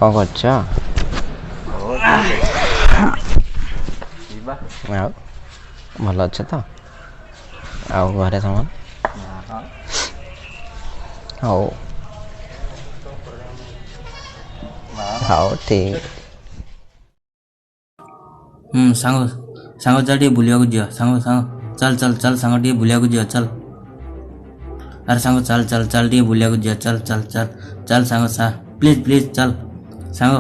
କ'ଣ କରୁଛ? ଆଉ ଭଲ ଅଛ ତ? ଆଉ ଘରେ ସମସ୍ତେ? ହଉ ହଉ ଠିକ୍। ସାଙ୍ଗ ସାଙ୍ଗ ଚାଲ ଟିକେ ବୁଲିବାକୁ ଯିବା। ସାଙ୍ଗ ଚାଲ ଚାଲ ଚାଲ ସାଙ୍ଗ ଟିକେ ବୁଲିବାକୁ ଯିବା ଚାଲ। ଆରେ ସାଙ୍ଗ ଚାଲ ଚାଲ ଚାଲ ଟିକେ ବୁଲିବାକୁ ଯିବା ଚାଲ ଚାଲ ଚାଲ ଚାଲ ସାଙ୍ଗ ପ୍ଲିଜ ପ୍ଲିଜ ଚାଲ ସାଙ୍ଗ।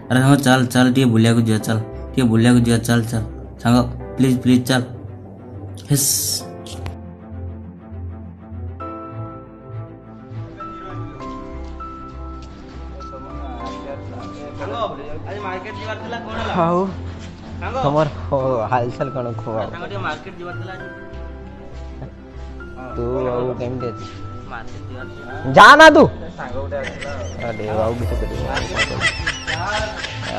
ଆରେ ସାଙ୍ଗ ଚାଲ ଚାଲ ଟିକେ ବୁଲିବାକୁ ଯିବା ଚାଲ ଟିକେ ବୁଲିବାକୁ ଯିବା ଚାଲ ଚାଲ ସାଙ୍ଗ ପ୍ଲିଜ ପ୍ଲିଜ ଚାଲ। ହେସ୍ ହଉ ତମର ହାଲଚାଲ କ'ଣ କୁହ? ତୁ ଆଉ କେମିତି ଅଛି? ଯା ନା ତୁ ଆଉ କିଛି କରିବ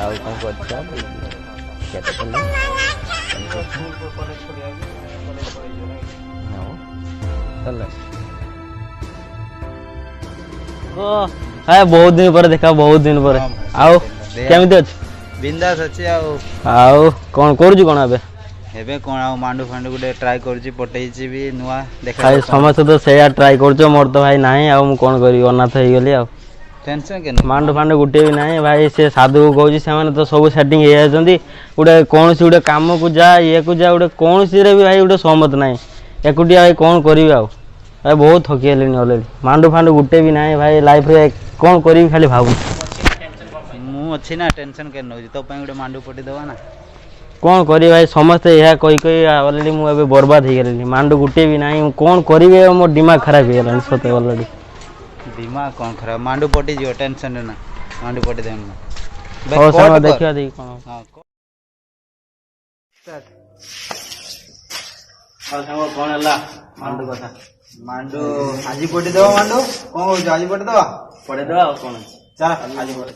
ଆଉ କ'ଣ କରୁଛ? କେତେ ବହୁତ ଦିନ ପରେ ଦେଖା, ବହୁତ ଦିନ ପରେ। ଆଉ କେମିତି ଅଛି? ବିନ୍ଦାସ ଅଛି। ଆଉ କ'ଣ କରୁଛୁ କ'ଣ ଏବେ? ଏବେ କ'ଣ ଆଉ ମାଣ୍ଡୁ ଫାଣ୍ଡୁ ଗୋଟେ ଟ୍ରାଏ କରୁଛି, ପଟେଇଛି ବି ନୂଆ ଦେଖା। ସମସ୍ତେ ତ ସେଇଆ ଟ୍ରାଏ କରୁଛ, ମୋର ତ ଭାଇ ନାହିଁ। ଆଉ ମୁଁ କ'ଣ କରିବି, ଅନାଥ ହେଇଗଲି। ଆଉ ଟେନସନ୍ କେନ ମାଣ୍ଡୁ ଫାଣ୍ଡୁ ଗୋଟେ ବି ନାହିଁ ଭାଇ। ସେ ସାଧୁକୁ କହୁଛି, ସେମାନେ ତ ସବୁ ସେଟିଂ ହେଇଯାଉଛନ୍ତି। ଗୋଟେ କୌଣସି ଗୋଟେ କାମକୁ ଯା, ଇଏକୁ ଯା, ଗୋଟେ କୌଣସିରେ ବି ଭାଇ ଗୋଟେ ସହମତ ନାହିଁ। ଏକୁଟିଆ ଭାଇ କ'ଣ କରିବି? ଆଉ ଭାଇ ବହୁତ ଥକି ହେଲିଣି ଅଲରେଡ଼ି। ମାଣ୍ଡୁ ଫାଣ୍ଡୁ ଗୋଟେ ବି ନାହିଁ ଭାଇ। ଲାଇଫ୍ରେ କ'ଣ କରିବି ଖାଲି ଭାବୁଛି। ମୁଁ ଅଛି ନା, ଟେନସନ୍ କେନ ନେଉଛି? ତୋ ପାଇଁ ଗୋଟେ ମାଣ୍ଡୁ ପଟେଇଦେବା ନା। କ'ଣ କରିବି ଭାଇ, ସମସ୍ତେ ଏହା କହି ଅଲରେଡ଼ି ମୁଁ ଏବେ ବର୍ବାଦ ହେଇଗଲିଣି। ମାଣ୍ଡୁ ଗୋଟେ ବି ନାହିଁ। ମୁଁ କ'ଣ କରିବି? ମୋ ଦିମାଗ ଖରାପ ହେଇଗଲାଣି ସତେ ଅଲରେଡ଼ି। ଦିମାଗ କ'ଣ ଖରାପ? ମାଣ୍ଡୁ ପଟିଯିବ, ଟେନସନ୍ ନା। ମାଣ୍ଡୁ ପଟେଇଦେବି ନା। ହଉ ସାଙ୍ଗ ଦେଖିବା ଦେଖି କ'ଣ। ଆଉ ସାଙ୍ଗ କ'ଣ ହେଲା ମାଣ୍ଡୁ କଥା? ମାଣ୍ଡୁ ଆଜି ପଟେଇଦେବା। ମାଣ୍ଡୁ କ'ଣ କହୁଛୁ? ଆଜି ପଟେଇଦେବା। ପଢେଇଦେବା ଆଉ କ'ଣ ଅଛି। ଚାଲ ଆଜି ପଟେ।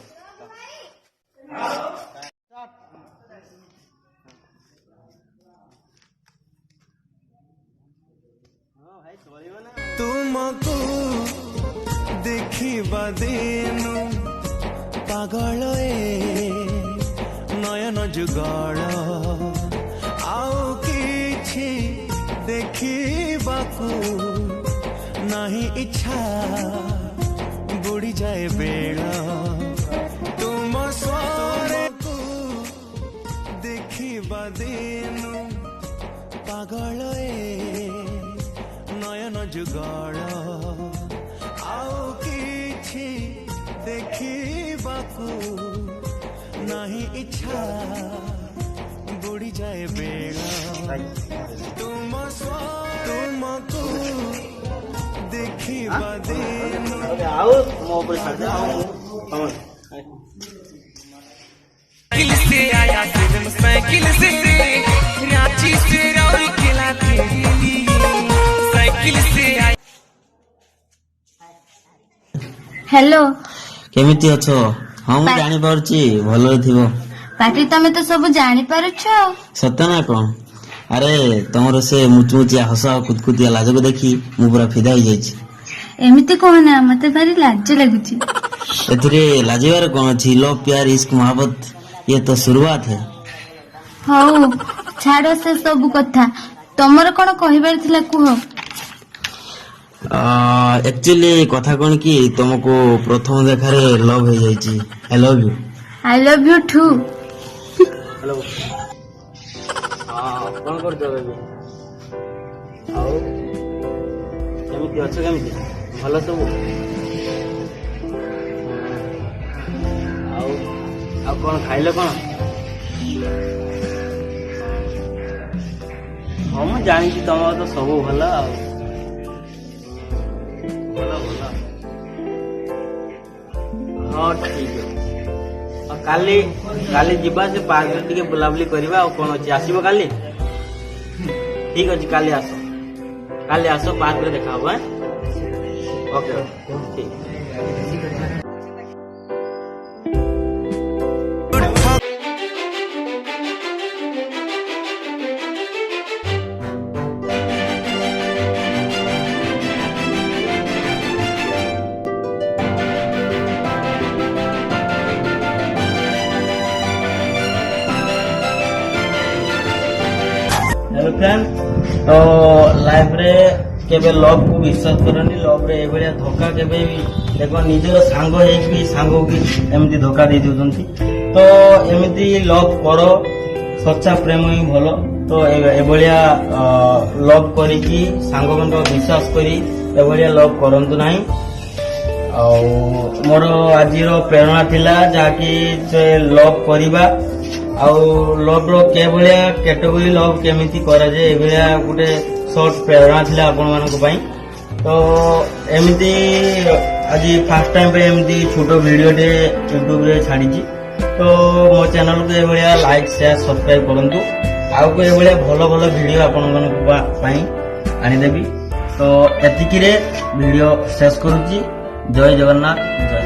तुमको देखिबा दिनु पागल नयन जुगल आउ किछि देखिबाकू नहीं इच्छा बुड़ी जाए बेड़ा तुम स्वारे को देखिबा दिनु पागल नयन जुगल आउ किछि देखिबाकू नहीं इच्छा बुड़ी जाए बेड़ा तुमको देखिबा दिनु किल से आया साइकिल से रांची से और किला साइकिल से आया। हेलो କେମିତି ଅଛ? ହଁ ମୁଁ ଜାଣିପାରୁଛି ଭଲରେ ଥିବ। ପାଟି ତମେ ତ ସବୁ ଜାଣିପାରୁଛ। ସତ ନା କ'ଣ? ଆରେ ତମର ସେ ମୁଚୁମୁଚିଆ ହସ ଆଉ କୁତକୁତିଆ ଲାଜକୁ ଦେଖି ମୁଁ ପୁରା ଫିଦା ହେଇଯାଇଛି। ଏମିତି କହନା, ମତେ ଭାରି ଲାଜ ଲାଗୁଛି। ଏଥିରେ ଲାଜିବାର କ'ଣ ଅଛି? ଲଭ ପ୍ୟାର ଇଶ୍କ ମୋହବ୍ବତ ଇଏ ତ ଶୁରୁଆତ है। ହଉ ଛାଡ ସେ ସବୁ କଥା। ତମର କ'ଣ କହିବାର ଥିଲା କୁହ। एक्चुअली କଥା କ'ଣ କି, ତମକୁ ପ୍ରଥମ ଦେଖାରେ ଲଭ୍ ହେଇଯାଇଛି। I love you. I love you too. Hello हाँ कौन कर दो बेबी आओ केमिति अच्छो केमिति भलो सब आओ आ कौन खाइले कौन हाँ मैं जानी तुम तो सब भल हाँ ठीक है काली काली जीवा से पार्क टिके बुलाबुली करवा और कौन अच्छी आसब काली ठीक अच्छे काली आस पार्क रे देखा ओके ठीक फ्रेंड तो लाइफ रे केबे लव को विश्वास करनी लव रे एभलिया धोखा केबे भी देखो निजर सांग हेकि सांग की एमती धोखा दे दिउछंती तो एमती लव करो सच्चा प्रेम ही भलो तो एभलिया लव करिकी सांग मन विश्वास करी एभलिया लव करंतु नाही मोर आज प्रेरणा थिला जाकि से लव करिबा आउ लव रो के भलिया कैटेगरी लव केमिति करा जे एभलिया गुटे शॉर्ट प्रेरणा थिला आपण मानको पई तो एमिति आज फर्स्ट टाइम पे एमिति छोटो वीडियो टे YouTube रे छाडी छी तो मो चैनल को एभलिया लाइक शेयर सब्सक्राइब करंतु आउ को एभलिया भलो भलो वीडियो आपण मानको पई आनी देबी तो एतिकी रे वीडियो शेष करूची जय जगन्नाथ जय